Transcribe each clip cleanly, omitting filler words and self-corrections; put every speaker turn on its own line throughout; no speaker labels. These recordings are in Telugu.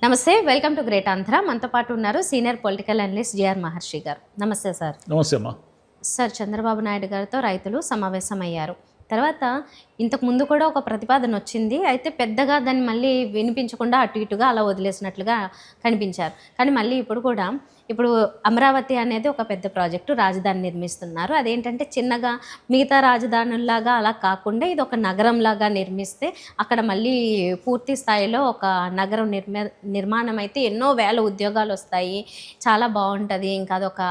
నమస్తే, వెల్కమ్ టు గ్రేట్ ఆంధ్ర. మనతో పాటు ఉన్నారు సీనియర్ పొలిటికల్ అనలిస్ట్ జిఆర్ మహర్షి గారు. నమస్తే సార్.
నమస్తే అమ్మా.
సార్, చంద్రబాబు నాయుడు గారితో రైతులు సమావేశమయ్యారు. తర్వాత ఇంతకు ముందు కూడా ఒక ప్రతిపాదన వచ్చింది. అయితే పెద్దగా దాన్ని మళ్ళీ వినిపించకుండా అటు ఇటుగా అలా వదిలేసినట్లుగా కనిపించారు. కానీ మళ్ళీ ఇప్పుడు అమరావతి అనేది ఒక పెద్ద ప్రాజెక్టు, రాజధాని నిర్మిస్తున్నారు. అదేంటంటే చిన్నగా మిగతా రాజధానుల్లాగా అలా కాకుండా ఇది ఒక నగరంలాగా నిర్మిస్తే అక్కడ మళ్ళీ పూర్తి స్థాయిలో ఒక నగరం నిర్మాణం అయితే ఎన్నో వేల ఉద్యోగాలు వస్తాయి, చాలా బాగుంటుంది, ఇంకా అదొక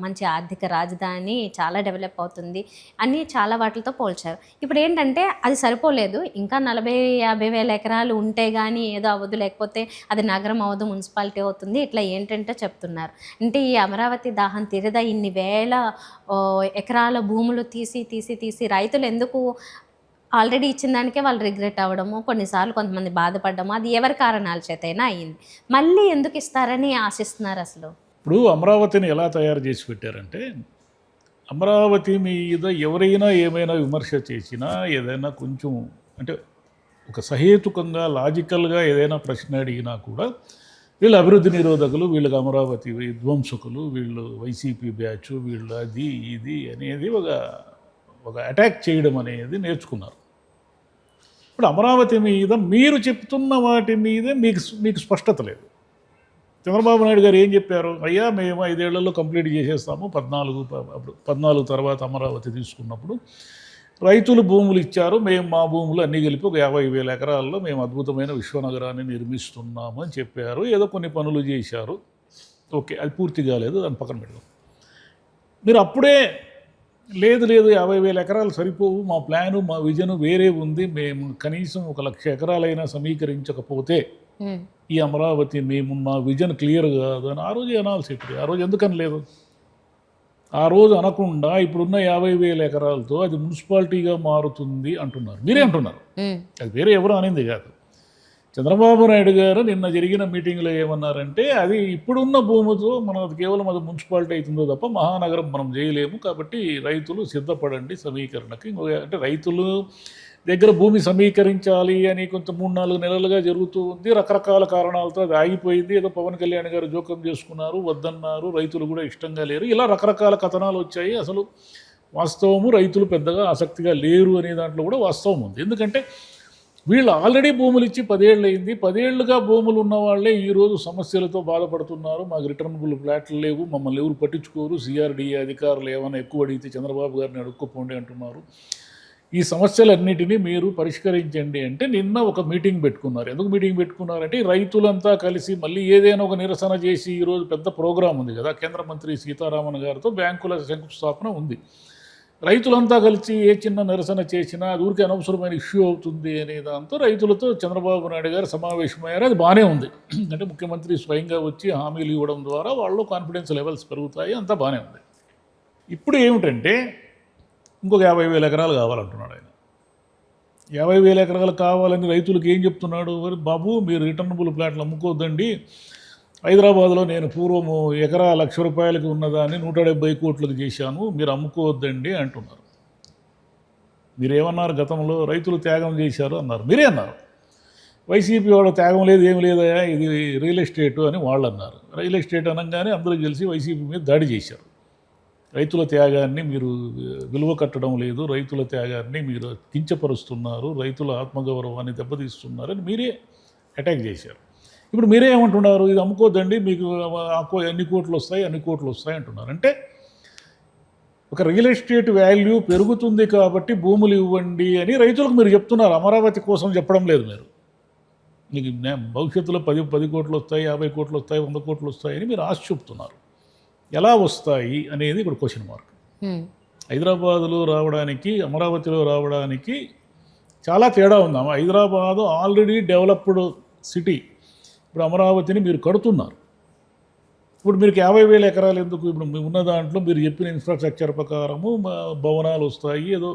మంచి ఆర్థిక రాజధాని, చాలా డెవలప్ అవుతుంది అని చాలా వాటితో పోల్చారు. ఇప్పుడు ఏంటంటే అది సరిపోలేదు, ఇంకా 40-50 వేల ఎకరాలు ఉంటే కానీ ఏదో అవ్వదు, లేకపోతే అది నగరం అవ్వదు, మున్సిపాలిటీ అవుతుంది, ఇట్లా ఏంటంటే చెప్తున్నారు. అంటే ఈ అమరావతి దాహం తీరదా? ఇన్ని వేల ఎకరాల భూములు తీసి రైతులు ఎందుకు ఆల్రెడీ ఇచ్చిన దానికే వాళ్ళు రిగ్రెట్ అవ్వడము, కొన్నిసార్లు కొంతమంది బాధపడము, అది ఎవరి కారణాల చేతైనా అయ్యింది, మళ్ళీ ఎందుకు ఇస్తారని ఆశిస్తున్నారు అసలు?
ఇప్పుడు అమరావతిని ఎలా తయారు చేసి పెట్టారంటే, అమరావతి మీద ఎవరైనా ఏమైనా విమర్శ చేసినా, ఏదైనా కొంచెం అంటే ఒక సహేతుకంగా లాజికల్గా ఏదైనా ప్రశ్న అడిగినా కూడా వీళ్ళు అభివృద్ధి నిరోధకులు, వీళ్ళకి అమరావతి విధ్వంసకులు, వీళ్ళు వైసీపీ బ్యాచ్, వీళ్ళు అది ఇది అనేది ఒక అటాక్ చేయడం అనేది నేర్చుకున్నారు. ఇప్పుడు అమరావతి మీద మీరు చెప్తున్న వాటి మీదే మీకు స్పష్టత లేదు. చంద్రబాబు నాయుడు గారు ఏం చెప్పారు? అయ్యా మేము 5 ఏళ్లలో కంప్లీట్ చేసేస్తాము, 14 తర్వాత అమరావతి తీసుకున్నప్పుడు రైతులు భూములు ఇచ్చారు, మేము మా భూములు అన్నీ కలిపి ఒక 50,000 ఎకరాల్లో మేము అద్భుతమైన విశ్వనగరాన్ని నిర్మిస్తున్నాము అని చెప్పారు. ఏదో కొన్ని పనులు చేశారు, ఓకే, అది పూర్తి కాలేదు, దాన్ని పక్కన పెడదాం. మీరు అప్పుడే లేదు 50,000 ఎకరాలు సరిపోవు, మా ప్లాను మా విజను వేరే ఉంది, మేము కనీసం 1,00,000 ఎకరాలైనా సమీకరించకపోతే ఈ అమరావతి మేము మా విజన్ క్లియర్ కాదు అని ఆ రోజు అనాల్సి ఇప్పుడు. ఆ రోజు ఎందుకని లేదు? ఆ రోజు అనకుండా ఇప్పుడున్న 50,000 ఎకరాలతో అది మున్సిపాలిటీగా మారుతుంది అంటున్నారు, మీరే అంటున్నారు, అది వేరే ఎవరు అనింది కాదు. చంద్రబాబు నాయుడు గారు నిన్న జరిగిన మీటింగ్లో ఏమన్నారంటే, అది ఇప్పుడున్న భూమితో మనది కేవలం అది మున్సిపాలిటీ అవుతుందో తప్ప మహానగరం మనం చేయలేము, కాబట్టి రైతులు సిద్ధపడండి సమీకరణకి. అంటే రైతులు దగ్గర భూమి సమీకరించాలి అని కొంచెం 3-4 నెలలుగా జరుగుతూ ఉంది, రకరకాల కారణాలతో అది ఆగిపోయింది. ఏదో పవన్ కళ్యాణ్ గారు జోక్యం చేసుకున్నారు, వద్దన్నారు, రైతులు కూడా ఇష్టంగా లేరు, ఇలా రకరకాల కథనాలు వచ్చాయి. అసలు వాస్తవము రైతులు పెద్దగా ఆసక్తిగా లేరు అనే దాంట్లో కూడా వాస్తవం ఉంది. ఎందుకంటే వీళ్ళు ఆల్రెడీ భూములు ఇచ్చి 10 ఏళ్ళు అయింది, 10 ఏళ్ళుగా భూములు ఉన్న వాళ్ళే ఈరోజు సమస్యలతో బాధపడుతున్నారు. మాకు రిటర్నబుల్ ఫ్లాట్లు లేవు, మమ్మల్ని ఎవరు పట్టించుకోరు, సిఆర్డీఏ అధికారులు ఏమైనా ఎక్కువ అడిగితే చంద్రబాబు గారిని అడుక్కోపోండి అంటున్నారు. ఈ సమస్యలన్నిటినీ మీరు పరిష్కరించండి అంటే నిన్న ఒక మీటింగ్ పెట్టుకున్నారు. ఎందుకు మీటింగ్ పెట్టుకున్నారంటే రైతులంతా కలిసి మళ్ళీ ఏదైనా ఒక నిరసన చేసి, ఈరోజు పెద్ద ప్రోగ్రాం ఉంది కదా, కేంద్ర మంత్రి సీతారామన్ గారితో బ్యాంకుల శంకుస్థాపన ఉంది. రైతులంతా కలిసి ఏ చిన్న నిరసన చేసినా అది ఊరికి అనవసరమైన ఇష్యూ అవుతుంది అనే దాంతో రైతులతో చంద్రబాబు నాయుడు గారు సమావేశమయ్యారు. అది బాగానే ఉంది, అంటే ముఖ్యమంత్రి స్వయంగా వచ్చి హామీలు ఇవ్వడం ద్వారా వాళ్ళు కాన్ఫిడెన్స్ లెవెల్స్ పెరుగుతాయి, అంతా బాగానే ఉంది. ఇప్పుడు ఏమిటంటే ఇంకొక 50,000 ఎకరాలు కావాలంటున్నాడు ఆయన. 50,000 ఎకరాలు కావాలని రైతులకు ఏం చెప్తున్నాడు? బాబు మీరు రిటర్నబుల్ ప్లాట్లు అమ్ముకోవద్దండి, హైదరాబాద్లో నేను పూర్వము ఎకరా ₹1,00,000 ఉన్నదాన్ని 170 కోట్లకు చేశాను, మీరు అమ్ముకోవద్దండి అంటున్నారు. మీరేమన్నారు? గతంలో రైతులు త్యాగం చేశారు అన్నారు, మీరే అన్నారు. వైసీపీ వాళ్ళు త్యాగం లేదు, ఏమి లేదయా, ఇది రియల్ ఎస్టేటు అని వాళ్ళు అన్నారు. రియల్ ఎస్టేట్ అనగానే అందరూ కలిసి వైసీపీ మీద దాడి చేశారు. రైతుల త్యాగాన్ని మీరు విలువ కట్టడం లేదు, రైతుల త్యాగాన్ని మీరు కించపరుస్తున్నారు, రైతుల ఆత్మగౌరవాన్ని దెబ్బతీస్తున్నారని మీరే అటాక్ చేశారు. ఇప్పుడు మీరే ఏమంటున్నారు? ఇది అమ్ముకోద్దండి, మీకు ఎన్ని కోట్లు వస్తాయి అంటున్నారు. అంటే ఒక రియల్ ఎస్టేట్ వాల్యూ పెరుగుతుంది కాబట్టి భూములు ఇవ్వండి అని రైతులకు మీరు చెప్తున్నారు. అమరావతి కోసం చెప్పడం లేదు మీరు. మీకు భవిష్యత్తులో 10 కోట్లు వస్తాయి, 50 కోట్లు వస్తాయి, 100 కోట్లు వస్తాయి అని మీరు ఆశ చెప్తున్నారు. ఎలా వస్తాయి అనేది ఇప్పుడు క్వశ్చన్ మార్క్. హైదరాబాదులో రావడానికి, అమరావతిలో రావడానికి చాలా తేడా ఉంది. హైదరాబాదు ఆల్రెడీ డెవలప్డ్ సిటీ, ఇప్పుడు అమరావతిని మీరు కడుతున్నారు. ఇప్పుడు మీరు 50,000 ఎకరాలు ఎందుకు? ఇప్పుడు ఉన్న దాంట్లో మీరు చెప్పిన ఇన్ఫ్రాస్ట్రక్చర్ ప్రకారము భవనాలు వస్తాయి, ఏదో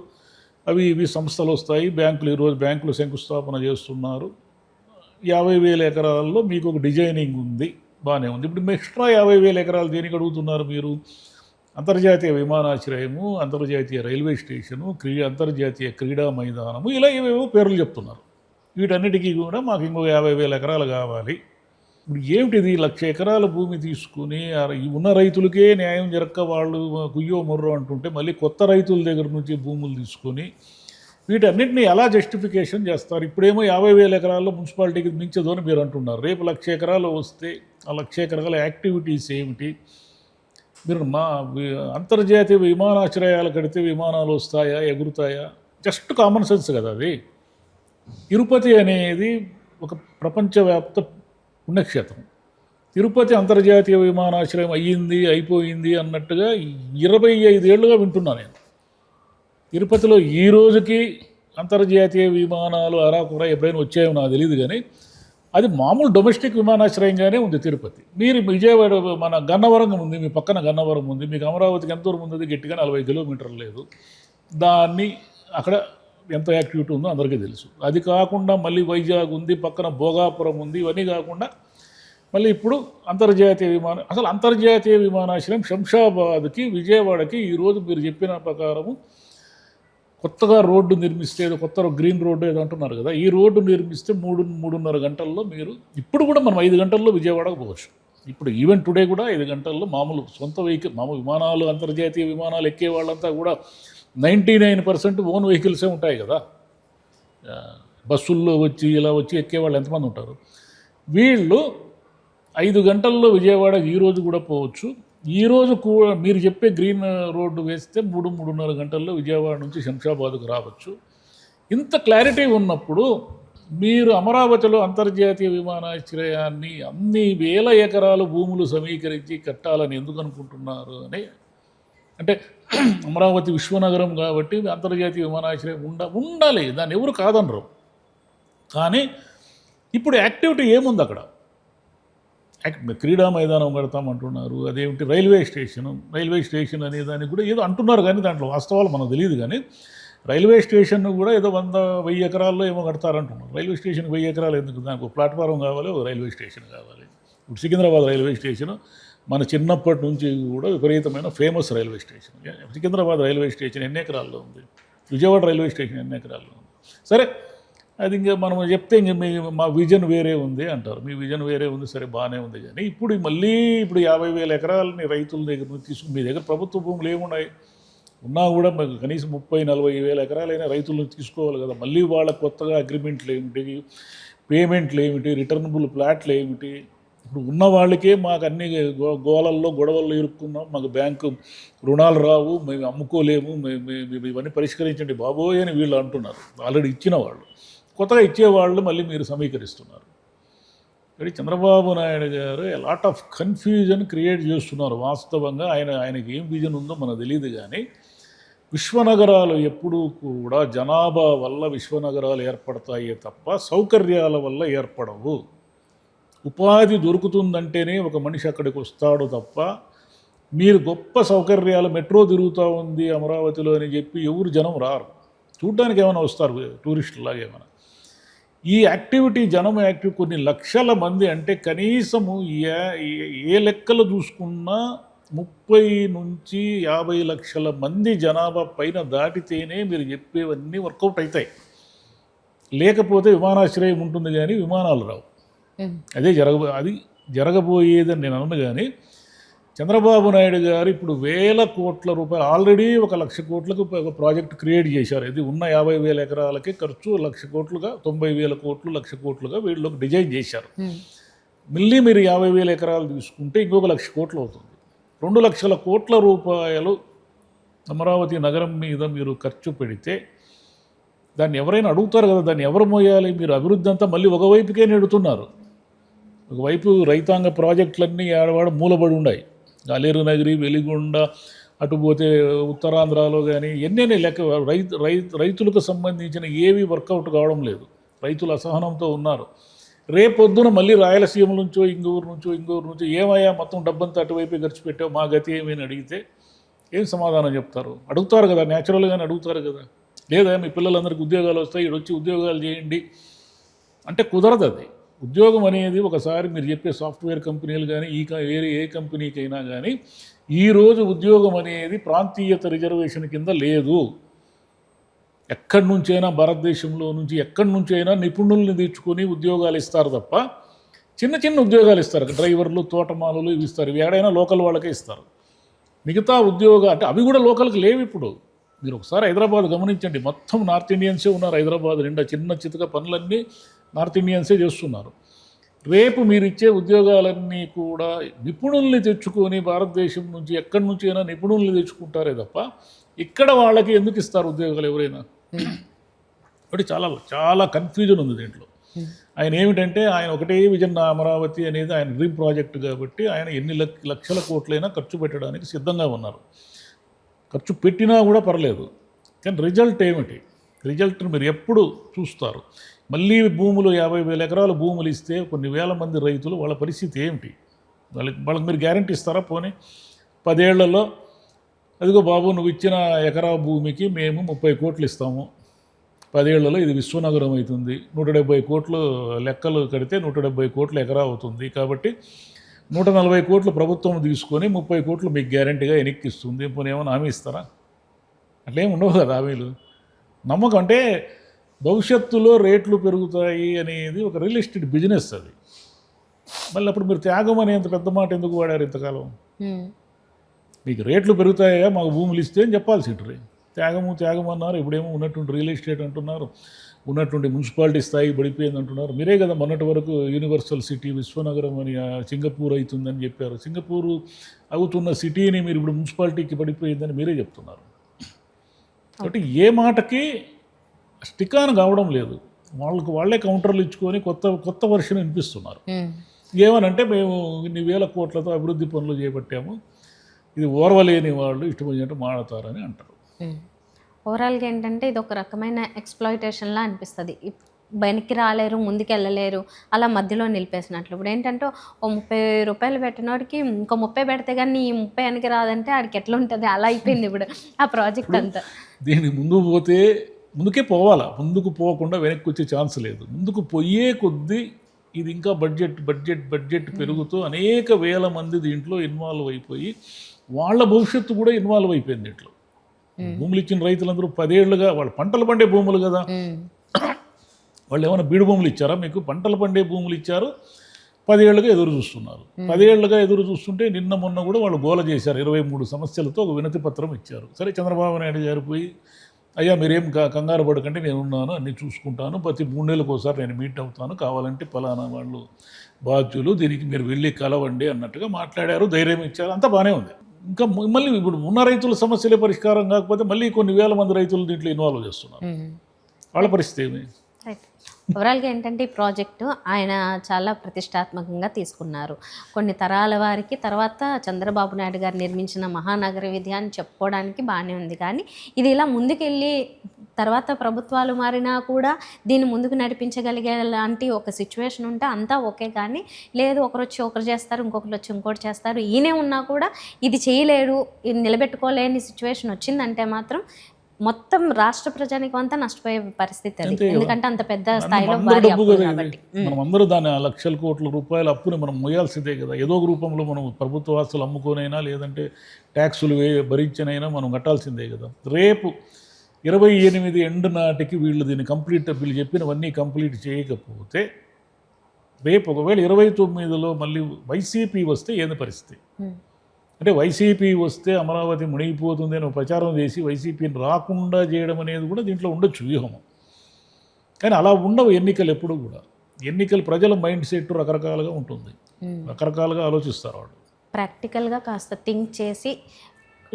అవి ఇవి సంస్థలు వస్తాయి, బ్యాంకులు ఈరోజు బ్యాంకులు శంకుస్థాపన చేస్తున్నారు. 50,000 ఎకరాల్లో మీకు ఒక డిజైనింగ్ ఉంది, బాగానే ఉంది. ఇప్పుడు ఎక్స్ట్రా 50,000 ఎకరాలు దేనికి అడుగుతున్నారు మీరు? అంతర్జాతీయ విమానాశ్రయము, అంతర్జాతీయ రైల్వే స్టేషను, అంతర్జాతీయ క్రీడా మైదానము, ఇలా ఏవేవో పేర్లు చెప్తున్నారు. వీటన్నిటికీ కూడా మాకు ఇంకో 50,000 ఎకరాలు కావాలి ఇప్పుడు ఏమిటిది 1,00,000 ఎకరాల భూమి తీసుకుని ఈ ఉన్న రైతులకే న్యాయం జరక్క వాళ్ళు కుయ్యో ముర్రో అంటుంటే మళ్ళీ కొత్త రైతుల దగ్గర నుంచి భూములు తీసుకొని వీటన్నిటిని ఎలా జస్టిఫికేషన్ చేస్తారు? ఇప్పుడేమో 50,000 ఎకరాల్లో మున్సిపాలిటీకి మించదు అని మీరు అంటున్నారు. రేపు 1,00,000 ఎకరాలు వస్తే ఆ 1,00,000 ఎకరాల యాక్టివిటీస్ ఏమిటి? మీరు అంతర్జాతీయ విమానాశ్రయాలు కడితే విమానాలు వస్తాయా, ఎగురుతాయా? జస్ట్ కామన్ సెన్స్ కదా అది. తిరుపతి అనేది ఒక ప్రపంచవ్యాప్త పుణ్యక్షేత్రం. తిరుపతి అంతర్జాతీయ విమానాశ్రయం అయిపోయింది అన్నట్టుగా 25 ఏళ్ళుగా వింటున్నాను నేను. తిరుపతిలో ఈ రోజుకి అంతర్జాతీయ విమానాలు అరాకుర ఎప్పుడైనా వచ్చాయో నాకు తెలియదు, కానీ అది మామూలు డొమెస్టిక్ విమానాశ్రయంగానే ఉంది తిరుపతి. మీరు విజయవాడ మన గన్నవరం ఉంది, మీ పక్కన గన్నవరం ఉంది, మీకు అమరావతికి ఎంత దూరం ఉంది? గట్టిగా 40 కిలోమీటర్లు లేదు. దాన్ని అక్కడ ఎంత యాక్టివిటీ ఉందో అందరికీ తెలుసు. అది కాకుండా మళ్ళీ వైజాగ్ ఉంది, పక్కన భోగాపురం ఉంది. ఇవన్నీ కాకుండా మళ్ళీ ఇప్పుడు అసలు అంతర్జాతీయ విమానాశ్రయం శంషాబాద్కి, విజయవాడకి ఈరోజు మీరు చెప్పిన ప్రకారము కొత్తగా రోడ్డు నిర్మిస్తే, ఏదో కొత్త గ్రీన్ రోడ్డు ఏదో అంటున్నారు కదా, ఈ రోడ్డు నిర్మిస్తే 3-3.5 గంటల్లో మీరు, ఇప్పుడు కూడా మనం 5 గంటల్లో విజయవాడకు పోవచ్చు. ఇప్పుడు ఈవెన్ టుడే కూడా 5 గంటల్లో మామూలు సొంత వెహికల్, మామూలు విమానాలు, అంతర్జాతీయ విమానాలు ఎక్కే వాళ్ళంతా కూడా 99% ఓన్ వెహికల్సే ఉంటాయి కదా. బస్సుల్లో వచ్చి ఇలా వచ్చి ఎక్కేవాళ్ళు ఎంతమంది ఉంటారు? వీళ్ళు 5 గంటల్లో విజయవాడకి ఈరోజు కూడా పోవచ్చు. ఈరోజు కూడా మీరు చెప్పే గ్రీన్ రోడ్డు వేస్తే 3-3.5 గంటల్లో విజయవాడ నుంచి శంషాబాద్కు రావచ్చు. ఇంత క్లారిటీ ఉన్నప్పుడు మీరు అమరావతిలో అంతర్జాతీయ విమానాశ్రయాన్ని అన్ని వేల ఎకరాలు భూములు సమీకరించి కట్టాలని ఎందుకు అనుకుంటున్నారు అని, అంటే అమరావతి విశ్వనగరం కాబట్టి అంతర్జాతీయ విమానాశ్రయం ఉండాలి, దాన్ని ఎవరు కాదనరు. కానీ ఇప్పుడు యాక్టివిటీ ఏముంది అక్కడ? క్రీడా మైదానం కడతామంటున్నారు, అదేమిటి రైల్వే స్టేషన్ అనే దానికి కూడా ఏదో అంటున్నారు, కానీ దాంట్లో వాస్తవాలు మనకు తెలియదు. కానీ రైల్వే స్టేషన్ కూడా ఏదో 100-1000 ఎకరాల్లో ఏమో కడతారంటున్నారు. రైల్వే స్టేషన్కి 1000 ఎకరాలు ఎందుకు? దానికి ఒక ప్లాట్ఫారం కావాలి, ఒక రైల్వే స్టేషన్ కావాలి. ఇప్పుడు సికింద్రాబాద్ రైల్వే స్టేషన్ మన చిన్నప్పటి నుంచి కూడా విపరీతమైన famous railway station. Secunderabad railway station ఎన్ని ఎకరాల్లో ఉంది? విజయవాడ రైల్వే స్టేషన్ ఎన్ని ఎకరాల్లో ఉంది? సరే, అది ఇంకా మనం చెప్తే ఇంక మా విజన్ వేరే ఉంది అంటారు. మీ విజన్ వేరే ఉంది, సరే బాగానే ఉంది. కానీ ఇప్పుడు 50,000 ఎకరాలని రైతుల దగ్గర నుంచి తీసుకుని, మీ దగ్గర ప్రభుత్వ భూములు ఏమున్నాయి? ఉన్నా కూడా కనీసం 30-40 వేల ఎకరాలైనా రైతులను తీసుకోవాలి కదా. మళ్ళీ వాళ్ళ కొత్తగా అగ్రిమెంట్లు ఏమిటి, పేమెంట్లు ఏమిటి, రిటర్నబుల్ ప్లాట్లు ఏమిటి? ఇప్పుడు ఉన్న వాళ్ళకే మాకు అన్ని గొడవల్లో ఇరుక్కున్నాం, మాకు బ్యాంకు రుణాలు రావు, మేము అమ్ముకోలేము, మేము ఇవన్నీ పరిష్కరించండి బాబోయ్ అని వీళ్ళు అంటున్నారు. ఆల్రెడీ ఇచ్చిన వాళ్ళు, కొత్తగా ఇచ్చేవాళ్ళు మళ్ళీ మీరు సమీకరిస్తున్నారు. కానీ చంద్రబాబు నాయుడు గారు లాట్ ఆఫ్ కన్ఫ్యూజన్ క్రియేట్ చేస్తున్నారు. వాస్తవంగా ఆయనకి ఏం విజన్ ఉందో మనకు తెలియదు. కానీ విశ్వనగరాలు ఎప్పుడూ కూడా జనాభా వల్ల విశ్వనగరాలు ఏర్పడతాయే తప్ప సౌకర్యాల వల్ల ఏర్పడవు. ఉపాధి దొరుకుతుందంటేనే ఒక మనిషి అక్కడికి వస్తాడు తప్ప, మీరు గొప్ప సౌకర్యాలు, మెట్రో తిరుగుతూ ఉంది అమరావతిలో అని చెప్పి ఎవరు జనం రారు. చూడ్డానికి ఏమైనా వస్తారు టూరిస్టులాగా ఏమైనా. ఈ యాక్టివిటీ కొన్ని లక్షల మంది, అంటే కనీసము ఏ లెక్కలు చూసుకున్నా 30-50 లక్షల మంది జనాభా పైన దాటితేనే మీరు చెప్పేవన్నీ వర్కౌట్ అవుతాయి. లేకపోతే విమానాశ్రయం ఉంటుంది కానీ విమానాలు రావు. అది జరగబోయేదని నేను అన్నాను. కానీ చంద్రబాబు నాయుడు గారు ఇప్పుడు వేల కోట్ల రూపాయలు, ఆల్రెడీ 1,00,000 కోట్లకు ఒక ప్రాజెక్ట్ క్రియేట్ చేశారు. ఇది ఉన్న 50,000 ఎకరాలకి ఖర్చు 1,00,000 కోట్లుగా, 90,000 కోట్లు, 1,00,000 కోట్లుగా వీళ్ళు డిజైన్ చేశారు. మళ్ళీ మీరు 50,000 ఎకరాలు తీసుకుంటే ఇంకొక 1,00,000 కోట్లు అవుతుంది. 2,00,000 కోట్ల రూపాయలు అమరావతి నగరం మీద మీరు ఖర్చు పెడితే దాన్ని ఎవరైనా అడుగుతారు కదా, దాన్ని ఎవరు మోయాలి? మీరు అభివృద్ధి అంతా మళ్ళీ ఒకవైపుకే నెడుతున్నారు. ఒకవైపు రైతాంగ ప్రాజెక్టులన్నీ ఆడవాడు మూలబడి ఉన్నాయి. అలేరు నగరి, వెలిగొండ, అటుపోతే ఉత్తరాంధ్రలో కానీ ఎన్నెన్ని లెక్క రైతులకు సంబంధించిన ఏవి వర్కౌట్ కావడం లేదు. రైతులు అసహనంతో ఉన్నారు. రేపొద్దున మళ్ళీ రాయలసీమ నుంచో ఇంగూరు నుంచో ఏమయ్యా మొత్తం డబ్బంతా అటువైపు ఖర్చు పెట్టావు, మా గతి ఏమని అడిగితే ఏం సమాధానం చెప్తారు? అడుగుతారు కదా, న్యాచురల్గానే అడుగుతారు కదా. లేదా మీ పిల్లలందరికీ ఉద్యోగాలు వస్తాయి, ఇక్కడ వచ్చి ఉద్యోగాలు చేయండి అంటే కుదరదు. అది ఉద్యోగం అనేది ఒకసారి మీరు చెప్పే సాఫ్ట్వేర్ కంపెనీలు కానీ వేరే ఏ కంపెనీకైనా కానీ ఈరోజు ఉద్యోగం అనేది ప్రాంతీయత రిజర్వేషన్ కింద లేదు. ఎక్కడి నుంచైనా, భారతదేశంలో నుంచి ఎక్కడి నుంచైనా నిపుణుల్ని తెచ్చుకొని ఉద్యోగాలు ఇస్తారు తప్ప చిన్న చిన్న ఉద్యోగాలు ఇస్తారు, డ్రైవర్లు, తోటమాలులు ఇవి ఇస్తారు. ఇవి ఏడైనా లోకల్ వాళ్ళకే ఇస్తారు. మిగతా అంటే అవి కూడా లోకల్కి లేవు ఇప్పుడు. మీరు ఒకసారి హైదరాబాద్ గమనించండి, మొత్తం నార్త్ ఇండియన్సే ఉన్నారు హైదరాబాద్ నిండా. చిన్న చితక పనులన్నీ నార్త్ ఇండియన్సే చేస్తున్నారు. రేపు మీరు ఇచ్చే ఉద్యోగాలన్నీ కూడా నిపుణుల్ని తెచ్చుకొని భారతదేశం నుంచి ఎక్కడి నుంచి అయినా నిపుణుల్ని తెచ్చుకుంటారే తప్ప ఇక్కడ వాళ్ళకి ఎందుకు ఇస్తారు ఉద్యోగాలు ఎవరైనా? కాబట్టి చాలా చాలా కన్ఫ్యూజన్ ఉంది దీంట్లో. ఆయన ఏమిటంటే ఆయన ఒకటే విజన్, అమరావతి అనేది ఆయన డ్రీమ్ ప్రాజెక్ట్ కాబట్టి ఆయన ఎన్ని లక్షల కోట్లైనా ఖర్చు పెట్టడానికి సిద్ధంగా ఉన్నారు. ఖర్చు పెట్టినా కూడా పర్లేదు, కానీ రిజల్ట్ ఏమిటి? రిజల్ట్ మీరు ఎప్పుడు చూస్తారు? మళ్ళీ భూములు 50,000 ఎకరాల భూములు ఇస్తే కొన్ని వేల మంది రైతులు, వాళ్ళ పరిస్థితి ఏమిటి? వాళ్ళకి మీరు గ్యారంటీ ఇస్తారా? పోనీ 10 ఏళ్లలో అదిగో బాబు నువ్వు ఇచ్చిన ఎకరా భూమికి మేము 30 కోట్లు ఇస్తాము, 10 ఏళ్లలో ఇది విశ్వనగరం అవుతుంది, 170 కోట్లు లెక్కలు కడితే 170 కోట్లు ఎకరా అవుతుంది, కాబట్టి 140 కోట్లు ప్రభుత్వం తీసుకొని 30 కోట్లు మీకు గ్యారంటీగా ఎనిక్కిస్తుంది. పోనీ ఏమైనా హామీ ఇస్తారా? అట్లేం ఉండవు కదా హామీలు. నమ్మకం అంటే భవిష్యత్తులో రేట్లు పెరుగుతాయి అనేది ఒక రియల్ ఎస్టేట్ బిజినెస్ అది. మళ్ళీ అప్పుడు మీరు త్యాగం అనే అంత పెద్ద మాట ఎందుకు వాడారు ఇంతకాలం? మీకు రేట్లు పెరుగుతాయా మాకు భూములు ఇస్తే అని చెప్పాల్సిండ్రి. త్యాగం అన్నారు, ఇప్పుడేమో ఉన్నటువంటి రియల్ ఎస్టేట్ అంటున్నారు, ఉన్నటువంటి మున్సిపాలిటీ స్థాయి పడిపోయింది అంటున్నారు. మీరే కదా మొన్నటి వరకు యూనివర్సల్ సిటీ విశ్వనగరం అని సింగపూర్ అవుతుందని చెప్పారు. సింగపూర్ అవుతున్న సిటీని మీరు ఇప్పుడు మున్సిపాలిటీకి పడిపోయిందని మీరే చెప్తున్నారు. కాబట్టి ఏ మాటకి స్టికాన్ కావడం లేదు. వాళ్ళే కౌంటర్లు ఇచ్చుకొని కొత్త వర్షన్ వినిపిస్తున్నారు. ఏమనంటే మేము ఇన్ని వేల కోట్లతో అభివృద్ధి పనులు చేపట్టాము, ఇది ఓర్వలేని వాళ్ళు ఇష్టమైనట్టు మాడతారని అంటారు.
ఓవరాల్గా ఏంటంటే ఇది ఒక రకమైన ఎక్స్ప్లాయిటేషన్లా అనిపిస్తుంది. వెనక్కి రాలేరు, ముందుకు వెళ్ళలేరు, అలా మధ్యలో నిలిపేసినట్లు. ఇప్పుడు ఏంటంటే ఓ 30 రూపాయలు పెట్టినోడికి ఇంకో 30 పెడితే కానీ ఈ 30 వెనక్కి రాదంటే ఆడికి ఎట్లా ఉంటుంది? అలా అయిపోయింది ఇప్పుడు ఆ ప్రాజెక్ట్ అంతా.
దీనికి ముందుకే పోవాలా, ముందుకు పోకుండా వెనక్కి వచ్చే ఛాన్స్ లేదు. ముందుకు పోయే కొద్దీ ఇది ఇంకా బడ్జెట్ పెరుగుతూ అనేక వేల మంది దీంట్లో ఇన్వాల్వ్ అయిపోయి వాళ్ళ భవిష్యత్తు కూడా ఇన్వాల్వ్ అయిపోయింది దీంట్లో. భూములు ఇచ్చిన రైతులందరూ 10 ఏళ్ళుగా వాళ్ళు పంటలు పండే భూములు కదా, వాళ్ళు ఏమైనా బీడు భూములు ఇచ్చారా మీకు? పంటలు పండే భూములు ఇచ్చారు, 10 ఏళ్ళుగా ఎదురు చూస్తున్నారు. 10 ఏళ్ళుగా ఎదురు చూస్తుంటే నిన్న మొన్న కూడా వాళ్ళు గోల చేశారు. 23 సమస్యలతో ఒక వినతి పత్రం ఇచ్చారు. సరే, చంద్రబాబు నాయుడు గారు పోయి అయ్యా మీరేం కంగారు పడకండి, నేను ఉన్నాను, అన్నీ చూసుకుంటాను, ప్రతి 3 నెలలకు ఒకసారి నేను మీట్ అవుతాను, కావాలంటే ఫలానా వాళ్ళు బాధ్యులు, దీనికి మీరు వెళ్ళి కలవండి అన్నట్టుగా మాట్లాడారు, ధైర్యం ఇచ్చారు, అంతా బాగానే ఉంది. ఇంకా మళ్ళీ ఇప్పుడు ఉన్న రైతుల సమస్యలే పరిష్కారం కాకపోతే మళ్ళీ కొన్ని వేల మంది రైతులు దీంట్లో ఇన్వాల్వ్ చేస్తున్నారు. వాళ్ళ పరిస్థితి ఏమి?
ఓవరాల్గా ఏంటంటే ఈ ప్రాజెక్టు ఆయన చాలా ప్రతిష్టాత్మకంగా తీసుకున్నారు. కొన్ని తరాల వారికి తర్వాత చంద్రబాబు నాయుడు గారు నిర్మించిన మహానగర విధి అని చెప్పుకోవడానికి బాగానే ఉంది, కానీ ఇది ఇలా ముందుకెళ్ళి తర్వాత ప్రభుత్వాలు మారినా కూడా దీన్ని ముందుకు నడిపించగలిగే లాంటి ఒక సిచ్యువేషన్ ఉంటే అంతా ఓకే, కానీ లేదు ఒకరు వచ్చి ఒకరు చేస్తారు, ఇంకొకరు వచ్చి ఇంకోటి చేస్తారు, ఈయనే ఉన్నా కూడా ఇది చేయలేరు, ఇది నిలబెట్టుకోలేని సిచ్యువేషన్ వచ్చిందంటే మాత్రం మొత్తం రాష్ట్ర ప్రజానికం అంతా నష్టపోయే పరిస్థితి అది. ఎందుకంటే అంత పెద్ద స్థాయిలో
మనం అందరూ దాని లక్షల కోట్ల రూపాయల అప్పుని మనం మోయాల్సిందే కదా. ఏదో ఒక రూపంలో మనం ప్రభుత్వ ఆస్తులు అమ్ముకోనైనా లేదంటే ట్యాక్సులు భరించనైనా మనం కట్టాల్సిందే కదా. రేపు 28 ఎండ్ నాటికి వీళ్ళు దీన్ని వీళ్ళు చెప్పినవన్నీ కంప్లీట్ చేయకపోతే రేపు ఒకవేళ 29లో మళ్ళీ వైసీపీ వస్తే ఏంది పరిస్థితి? అంటే వైసీపీ వస్తే అమరావతి మునిగిపోతుంది అని ప్రచారం చేసి వైసీపీని రాకుండా చేయడం అనేది కూడా దీంట్లో ఉండొచ్చు వ్యూహము. కానీ అలా ఉండవు ఎన్నికలు ఎప్పుడు కూడా. ఎన్నికలు ప్రజల మైండ్ సెట్ రకరకాలుగా ఉంటుంది, రకరకాలుగా ఆలోచిస్తారు వాళ్ళు.
ప్రాక్టికల్గా కాస్త థింక్ చేసి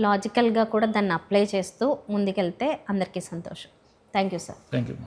లాజికల్గా కూడా దాన్ని అప్లై చేస్తూ ముందుకెళ్తే అందరికీ సంతోషం. Thank you sir.
Thank you.